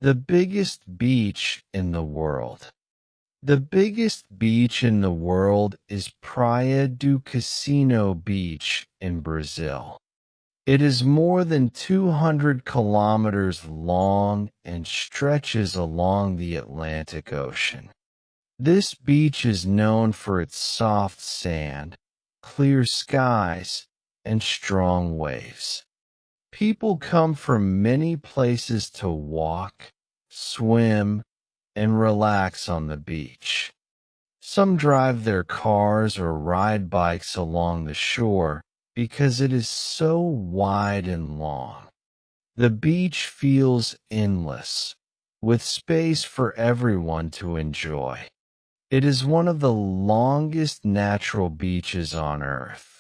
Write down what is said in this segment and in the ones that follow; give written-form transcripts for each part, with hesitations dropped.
The biggest beach in the world. The biggest beach in the world is Praia do Cassino Beach in Brazil. It is more than 200 kilometers long and stretches along the Atlantic Ocean. This beach is known for its soft sand, clear skies, and strong waves. People come from many places to walk, swim, and relax on the beach. Some drive their cars or ride bikes along the shore because it is so wide and long. The beach feels endless, with space for everyone to enjoy. It is one of the longest natural beaches on Earth.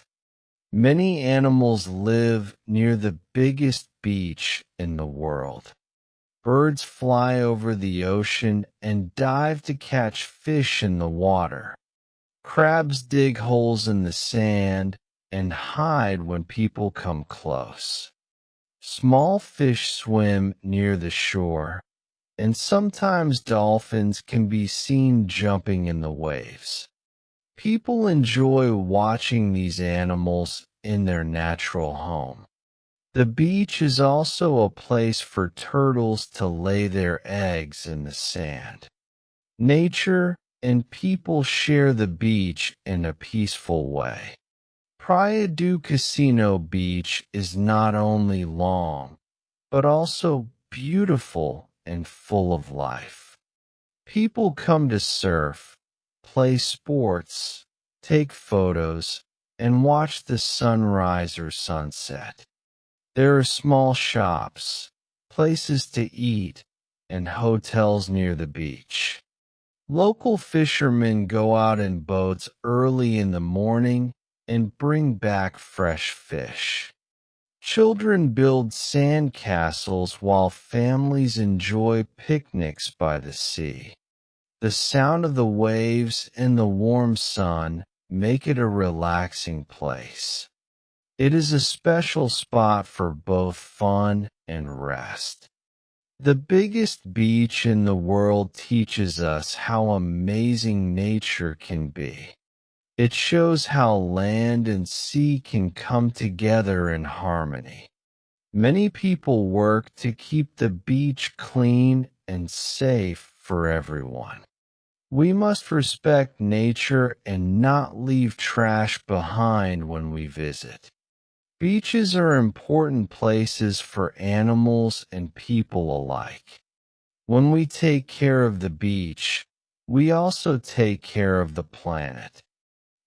Many animals live near the biggest beach in the world. Birds fly over the ocean and dive to catch fish in the water. Crabs dig holes in the sand and hide when people come close. Small fish swim near the shore, and sometimes dolphins can be seen jumping in the waves. People enjoy watching these animals in their natural home. The beach is also a place for turtles to lay their eggs in the sand. Nature and people share the beach in a peaceful way. Praia do Cassino Beach is not only long, but also beautiful and full of life. People come to surf, play sports, take photos, and watch the sunrise or sunset. There are small shops, places to eat, and hotels near the beach. Local fishermen go out in boats early in the morning and bring back fresh fish. Children build sand castles while families enjoy picnics by the sea. The sound of the waves and the warm sun make it a relaxing place. It is a special spot for both fun and rest. The biggest beach in the world teaches us how amazing nature can be. It shows how land and sea can come together in harmony. Many people work to keep the beach clean and safe for everyone. We must respect nature and not leave trash behind when we visit. Beaches are important places for animals and people alike. When we take care of the beach, we also take care of the planet.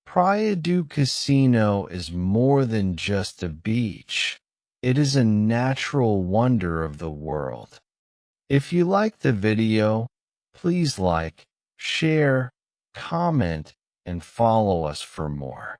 Praia do Cassino is more than just a beach. It is a natural wonder of the world. If you like the video, please like, share, comment, and follow us for more.